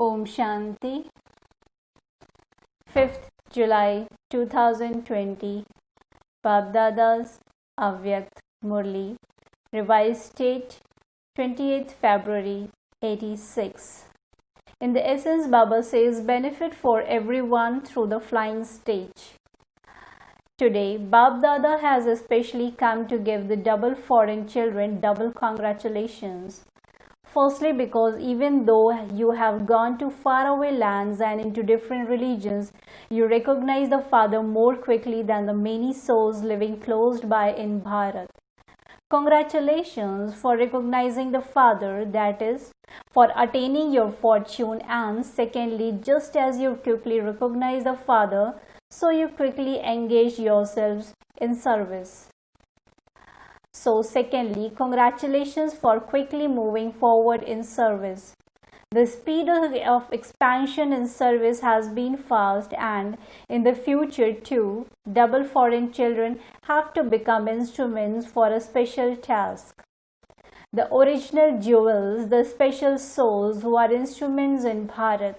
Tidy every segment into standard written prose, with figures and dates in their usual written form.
Om Shanti. 5th July 2020. Babdada's Avyakt Murli. Revised date 28th February 86. In the essence, Baba says benefit for everyone through the flying stage. Today, Babdada has especially come to give the double foreign children double congratulations. Firstly, because even though you have gone to faraway lands and into different religions, you recognize the Father more quickly than the many souls living close by in Bharat. Congratulations for recognizing the Father, that is, for attaining your fortune, and secondly, just as you quickly recognize the Father, so you quickly engage yourselves in service. So secondly, congratulations for quickly moving forward in service. The speed of expansion in service has been fast, and in the future too, double foreign children have to become instruments for a special task. The original jewels, the special souls who are instruments in Bharat,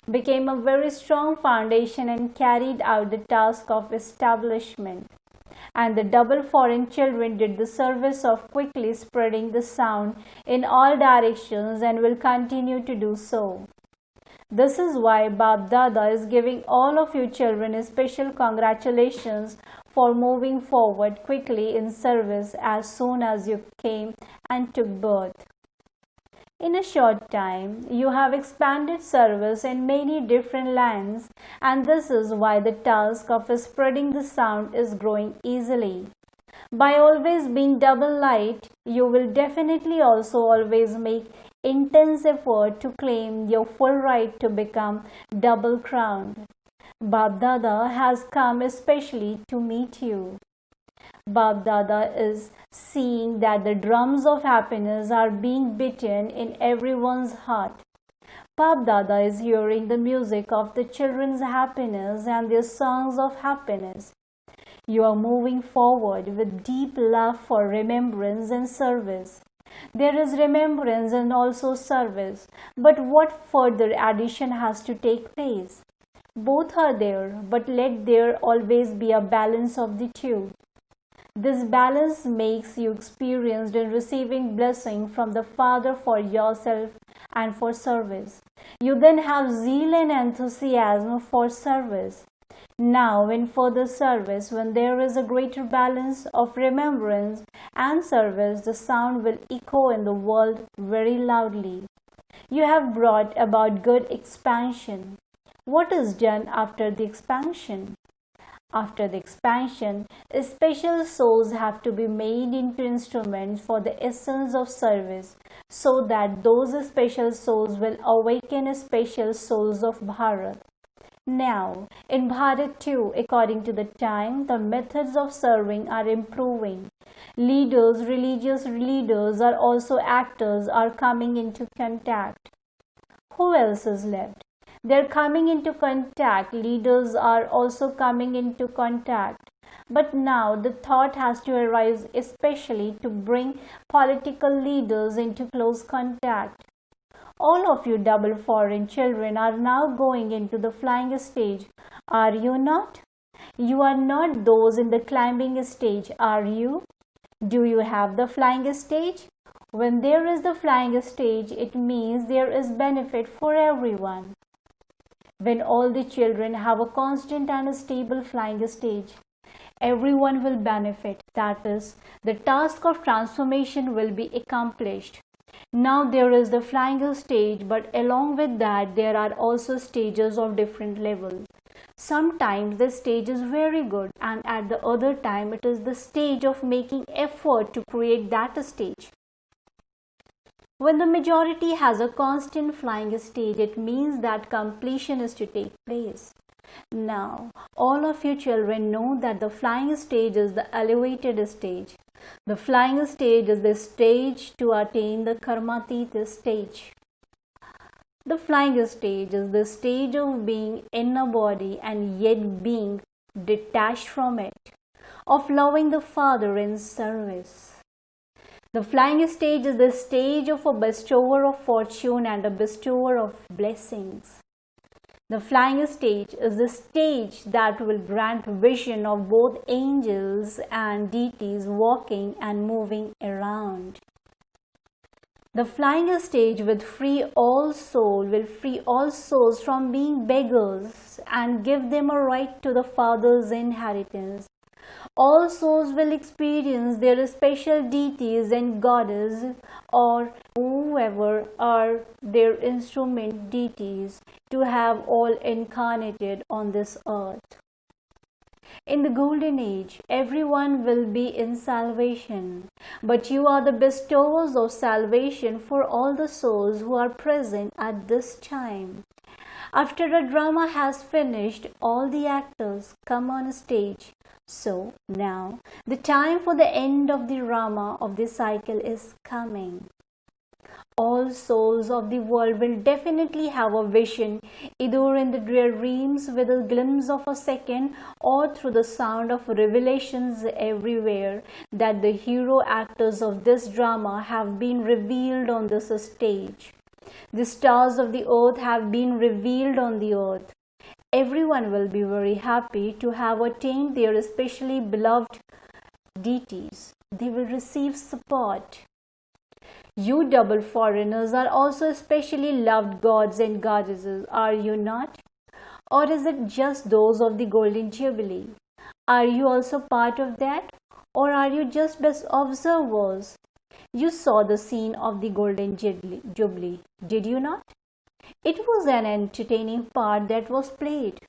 became a very strong foundation and carried out the task of establishment. And the double foreign children did the service of quickly spreading the sound in all directions and will continue to do so. This is why Babdada is giving all of you children a special congratulations for moving forward quickly in service as soon as you came and took birth. In a short time, you have expanded service in many different lands, and this is why the task of spreading the sound is growing easily. By always being double light, you will definitely also always make intense effort to claim your full right to become double crowned. Babdada has come especially to meet you. Babdada is seeing that the drums of happiness are being beaten in everyone's heart. Babdada is hearing the music of the children's happiness and their songs of happiness. You are moving forward with deep love for remembrance and service. There is remembrance and also service, but what further addition has to take place? Both are there, but let there always be a balance of the two. This balance makes you experienced in receiving blessing from the Father for yourself and for service. You then have zeal and enthusiasm for service. Now, in further service, when there is a greater balance of remembrance and service, the sound will echo in the world very loudly. You have brought about good expansion. What is done after the expansion? After the expansion, special souls have to be made into instruments for the essence of service, so that those special souls will awaken special souls of Bharat. Now, in Bharat too, according to the time, the methods of serving are improving. Leaders, religious leaders are also actors are coming into contact. Who else is left? They're coming into contact. Leaders are also coming into contact. But now the thought has to arise especially to bring political leaders into close contact. All of you double foreign children are now going into the flying stage. Are you not? You are not those in the climbing stage, are you? Do you have the flying stage? When there is the flying stage, it means there is benefit for everyone. When all the children have a constant and stable flying stage, everyone will benefit. That is, the task of transformation will be accomplished. Now there is the flying stage, but along with that there are also stages of different level. Sometimes the stage is very good, and at the other time it is the stage of making effort to create that stage. When the majority has a constant flying stage, it means that completion is to take place. Now, all of you children know that the flying stage is the elevated stage. The flying stage is the stage to attain the Karmatita stage. The flying stage is the stage of being in a body and yet being detached from it, of loving the Father in service. The flying stage is the stage of a bestower of fortune and a bestower of blessings. The flying stage is the stage that will grant vision of both angels and deities walking and moving around. The flying stage will free all souls from being beggars and give them a right to the Father's inheritance. All souls will experience their special deities and goddess or whoever are their instrument deities to have all incarnated on this earth. In the golden age, everyone will be in salvation, but you are the bestowers of salvation for all the souls who are present at this time. After a drama has finished, all the actors come on stage. So now the time for the end of the drama of the cycle is coming. All souls of the world will definitely have a vision, either in their dreams with a glimpse of a second or through the sound of revelations everywhere, that the hero actors of this drama have been revealed on this stage. The stars of the earth have been revealed on the earth. Everyone will be very happy to have attained their especially beloved deities. They will receive support. You double foreigners are also especially loved gods and goddesses, are you not? Or is it just those of the Golden Jubilee? Are you also part of that? Or are you just best observers? You saw the scene of the Golden Jubilee, did you not? It was an entertaining part that was played.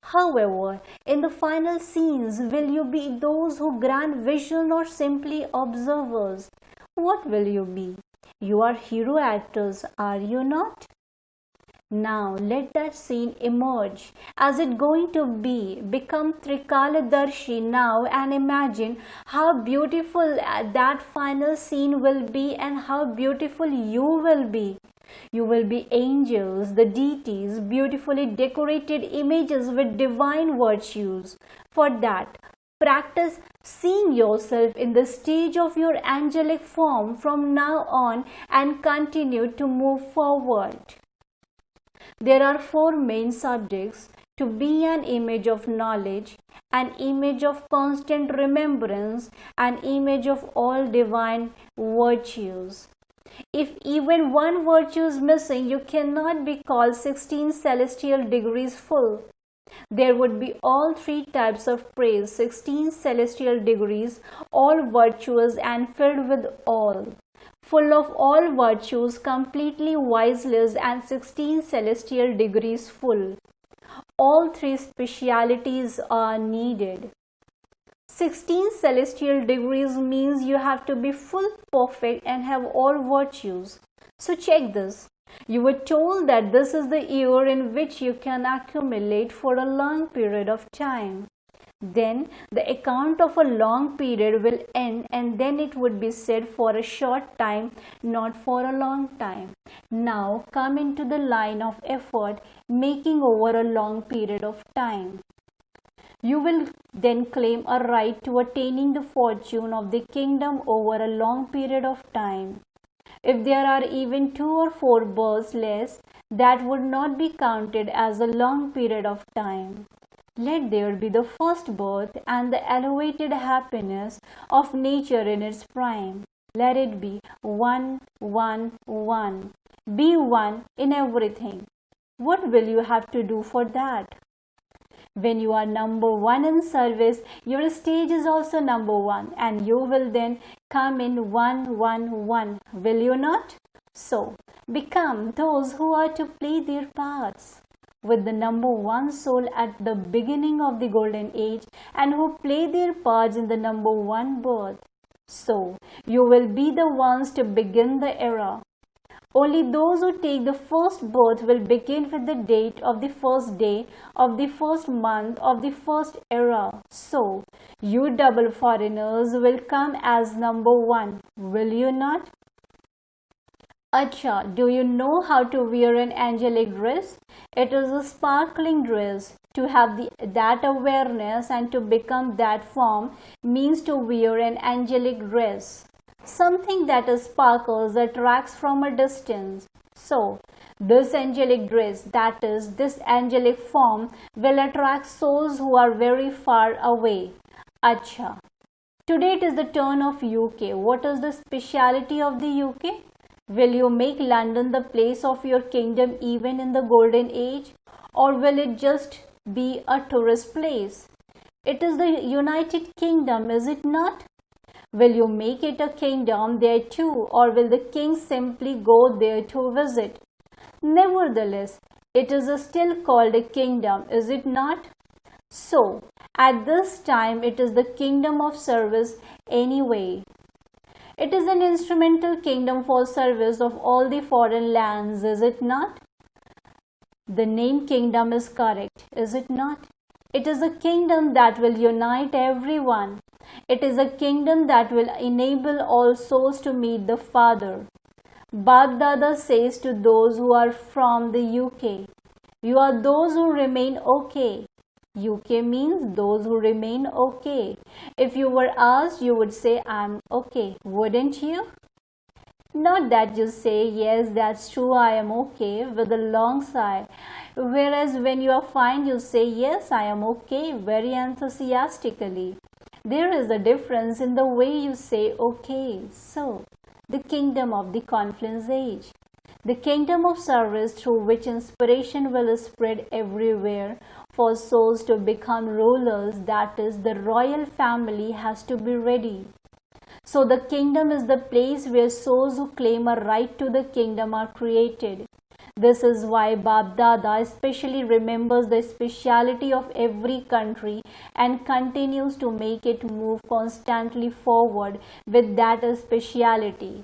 However, in the final scenes, will you be those who grant vision or simply observers? What will you be? You are hero actors, are you not? Now let that scene emerge. As it going to be, become Trikaladarshi now and imagine how beautiful that final scene will be and how beautiful you will be. You will be angels, the deities, beautifully decorated images with divine virtues. For that, practice seeing yourself in the stage of your angelic form from now on and continue to move forward. There are four main subjects: to be an image of knowledge, an image of constant remembrance, an image of all divine virtues. If even one virtue is missing, you cannot be called 16 celestial degrees full. There would be all three types of praise: 16 celestial degrees, all virtuous and filled with all, full of all virtues, completely wiseless, and 16 celestial degrees full. All three specialities are needed. 16 celestial degrees means you have to be full, perfect, and have all virtues. So check this. You were told that this is the year in which you can accumulate for a long period of time. Then the account of a long period will end, and then it would be said for a short time, not for a long time. Now come into the line of effort, making over a long period of time. You will then claim a right to attaining the fortune of the kingdom over a long period of time. If there are even 2 or 4 births less, that would not be counted as a long period of time. Let there be the first birth and the elevated happiness of nature in its prime. Let it be 1, 1, 1. Be one in everything. What will you have to do for that? When you are number 1 in service, your stage is also number 1, and you will then come in 1, 1, 1. Will you not? So, become those who are to play their parts with the number 1 soul at the beginning of the golden age, and who play their parts in the number 1 birth. So, you will be the ones to begin the era. Only those who take the first birth will begin with the date of the first day of the first month of the first era. So, you double foreigners will come as number 1, will you not? Acha, do you know how to wear an angelic dress? It is a sparkling dress. To have that awareness and to become that form means to wear an angelic dress. something that sparkles, attracts from a distance. So, this angelic dress, that is, this angelic form, will attract souls who are very far away. Acha. Today it is the turn of UK. What is the speciality of the UK? Will you make London the place of your kingdom even in the golden age? Or will it just be a tourist place? It is the United Kingdom, is it not? Will you make it a kingdom there too, or will the king simply go there to visit? Nevertheless, it is still called a kingdom, is it not? So, at this time, it is the kingdom of service anyway. It is an instrumental kingdom for service of all the foreign lands, is it not? The name kingdom is correct, is it not? It is a kingdom that will unite everyone. It is a kingdom that will enable all souls to meet the Father. Bap Dada says to those who are from the UK, you are those who remain okay. UK means those who remain okay. If you were asked, you would say, I'm okay, wouldn't you? Not that you say, yes, that's true, I am okay, with a long sigh. Whereas when you are fine, you say, yes, I am okay, very enthusiastically. There is a difference in the way you say okay. So, the kingdom of the confluence age. The kingdom of service through which inspiration will spread everywhere for souls to become rulers, that is, the royal family has to be ready. So the kingdom is the place where souls who claim a right to the kingdom are created. This is why Bap Dada especially remembers the speciality of every country and continues to make it move constantly forward with that speciality.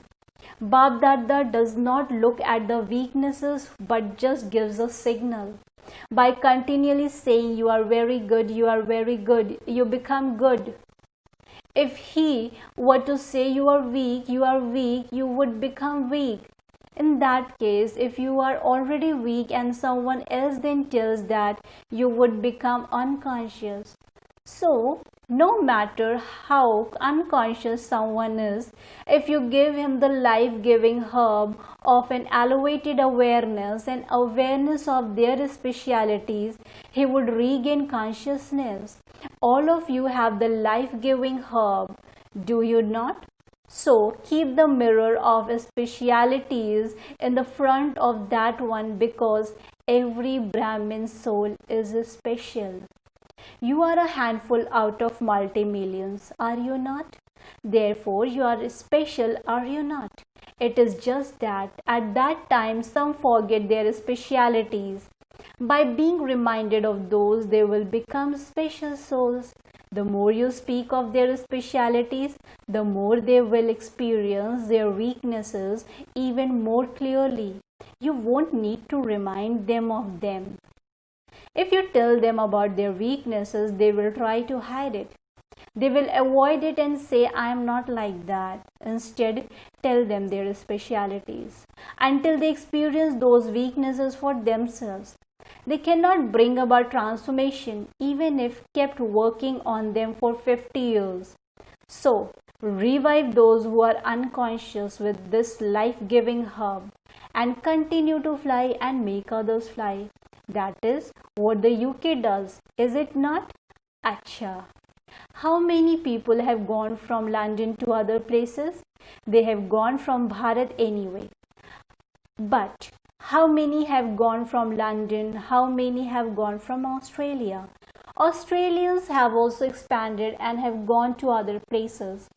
Bap Dada does not look at the weaknesses but just gives a signal. By continually saying you are very good, you become good. If he were to say you are weak, you would become weak. In that case, if you are already weak and someone else then tells that, you would become unconscious. So, no matter how unconscious someone is, if you give him the life-giving herb of an elevated awareness and awareness of their specialities, he would regain consciousness. All of you have the life-giving herb, do you not? So, keep the mirror of specialities in the front of that one, because every Brahmin soul is special. You are a handful out of multi-millions, are you not? Therefore, you are special, are you not? It is just that at that time some forget their specialities. By being reminded of those, they will become special souls. The more you speak of their specialities, the more they will experience their weaknesses even more clearly. You won't need to remind them of them. If you tell them about their weaknesses, they will try to hide it. They will avoid it and say, I am not like that. Instead, tell them their specialities until they experience those weaknesses for themselves. They cannot bring about transformation even if kept working on them for 50 years. So, revive those who are unconscious with this life-giving herb and continue to fly and make others fly. That is what the UK does, is it not? Acha. How many people have gone from London to other places? They have gone from Bharat anyway. But how many have gone from London? How many have gone from Australia? Australians have also expanded and have gone to other places.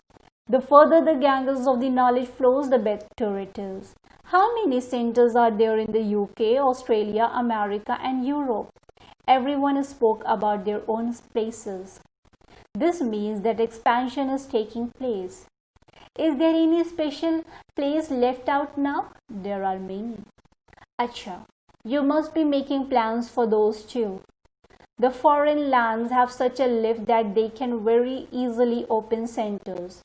The further the Ganges of the knowledge flows, the better it is. How many centers are there in the UK, Australia, America and Europe? Everyone spoke about their own places. This means that expansion is taking place. Is there any special place left out now? There are many. Acha, you must be making plans for those too. The foreign lands have such a lift that they can very easily open centers.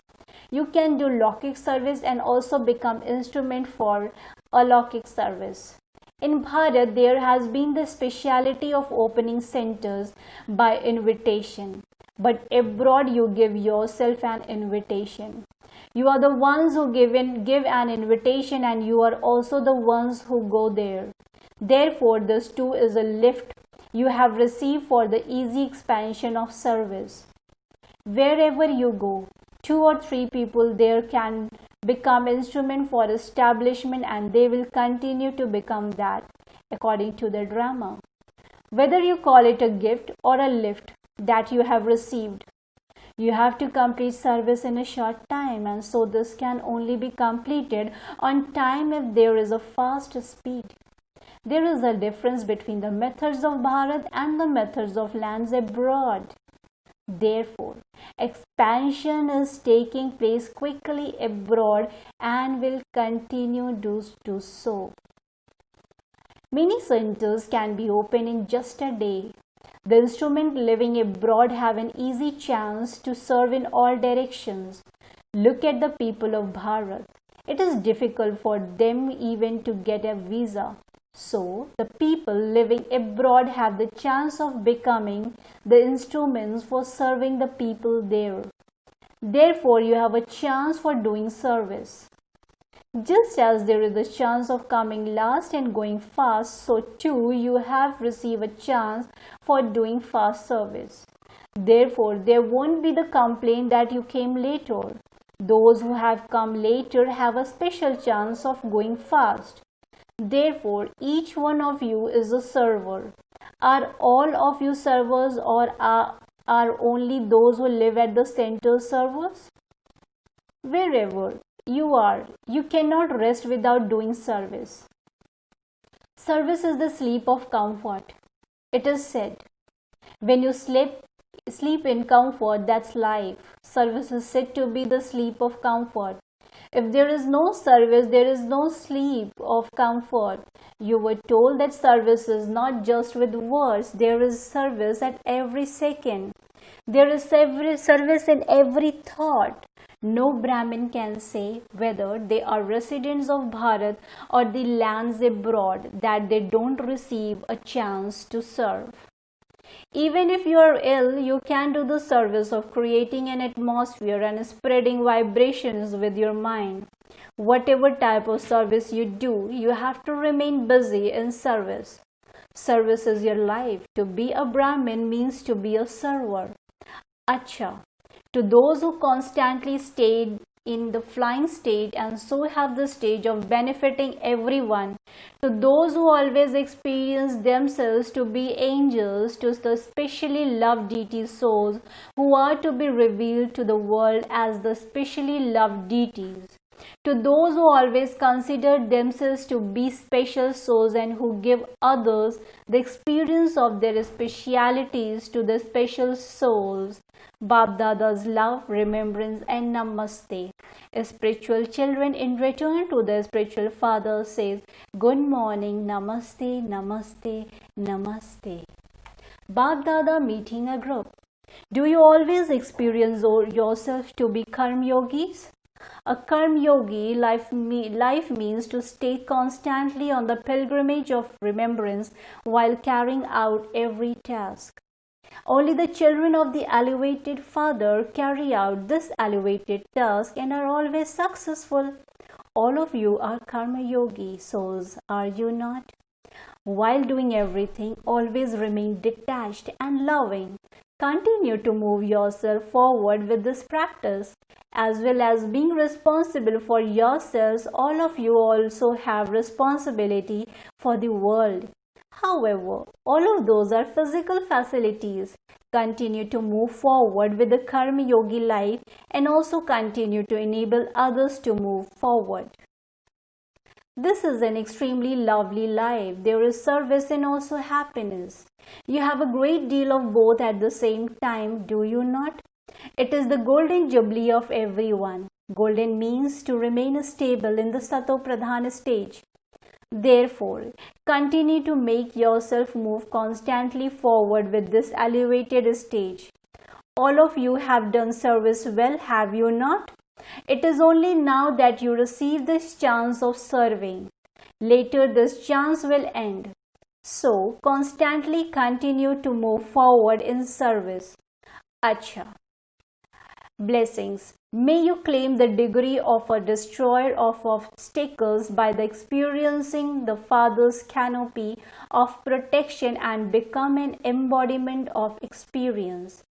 You can do Lokik service and also become instrument for Alokik service. In Bharat, there has been the speciality of opening centers by invitation. But abroad, you give yourself an invitation. You are the ones who give an invitation, and you are also the ones who go there. Therefore, this too is a lift you have received for the easy expansion of service. Wherever you go, 2 or 3 people there can become instrument for establishment, and they will continue to become that according to the drama. Whether you call it a gift or a lift that you have received, you have to complete service in a short time, and so this can only be completed on time if there is a fast speed. There is a difference between the methods of Bharat and the methods of lands abroad. Therefore, expansion is taking place quickly abroad and will continue to do so. Many centers can be opened in just a day. The instrument living abroad have an easy chance to serve in all directions. Look at the people of Bharat. It is difficult for them even to get a visa. So, the people living abroad have the chance of becoming the instruments for serving the people there. Therefore, you have a chance for doing service. Just as there is a chance of coming last and going fast, so too you have received a chance for doing fast service. Therefore, there won't be the complaint that you came later. Those who have come later have a special chance of going fast. Therefore, each one of you is a server. Are all of you servers, or are only those who live at the center servers? Wherever you are, you cannot rest without doing service. Service is the sleep of comfort. It is said, when you sleep in comfort, that's life. Service is said to be the sleep of comfort. If there is no service, there is no sleep of comfort. You were told that service is not just with words, there is service at every second. There is service in every thought. No Brahmin can say whether they are residents of Bharat or the lands abroad that they don't receive a chance to serve. Even if you are ill, you can do the service of creating an atmosphere and spreading vibrations with your mind. Whatever type of service you do, you have to remain busy in service. Service is your life. To be a Brahmin means to be a server. Acha. To those who constantly stay in the flying state and so have the stage of benefiting everyone, to those who always experience themselves to be angels, to the specially loved deity souls who are to be revealed to the world as the specially loved deities, to those who always consider themselves to be special souls and who give others the experience of their specialities to the special souls, Bap Dada's love, remembrance and namaste. Spiritual children in return to their spiritual father says, good morning, namaste, namaste, namaste. Bap Dada meeting a group. Do you always experience yourself to be karma yogis? A karma yogi life means to stay constantly on the pilgrimage of remembrance while carrying out every task. Only the children of the elevated Father carry out this elevated task and are always successful. All of you are karma yogi souls, are you not? While doing everything, always remain detached and loving. Continue to move yourself forward with this practice. As well as being responsible for yourselves, all of you also have responsibility for the world. However, all of those are physical facilities. Continue to move forward with the karma yogi life and also continue to enable others to move forward. This is an extremely lovely life. There is service and also happiness. You have a great deal of both at the same time, do you not? It is the golden jubilee of everyone. Golden means to remain stable in the Sato Pradhan stage. Therefore, continue to make yourself move constantly forward with this elevated stage. All of you have done service well, have you not? It is only now that you receive this chance of serving. Later this chance will end. So, constantly continue to move forward in service. Acha. Blessings. May you claim the degree of a destroyer of obstacles by the experiencing the Father's canopy of protection and become an embodiment of experience.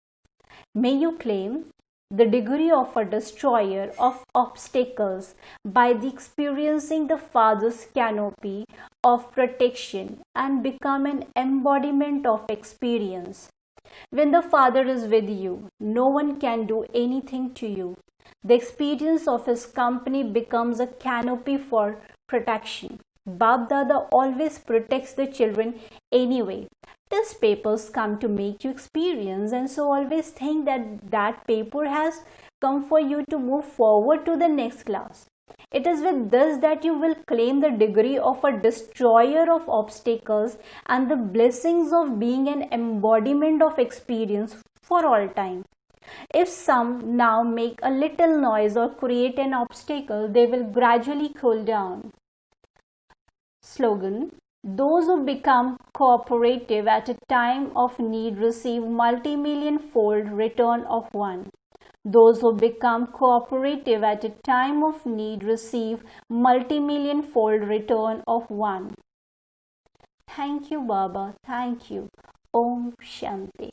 May you claim the degree of a destroyer of obstacles by the experiencing the Father's canopy of protection and become an embodiment of experience. When the Father is with you, no one can do anything to you. The experience of His company becomes a canopy for protection. Bab Dada always protects the children anyway. These papers come to make you experience, and so always think that that paper has come for you to move forward to the next class. It is with this that you will claim the degree of a destroyer of obstacles and the blessings of being an embodiment of experience for all time. If some now make a little noise or create an obstacle, they will gradually cool down. Slogan: those who become cooperative at a time of need receive multi-million-fold return of one. Those who become cooperative at a time of need receive multi-million-fold return of one. Thank you, Baba. Thank you. Om Shanti.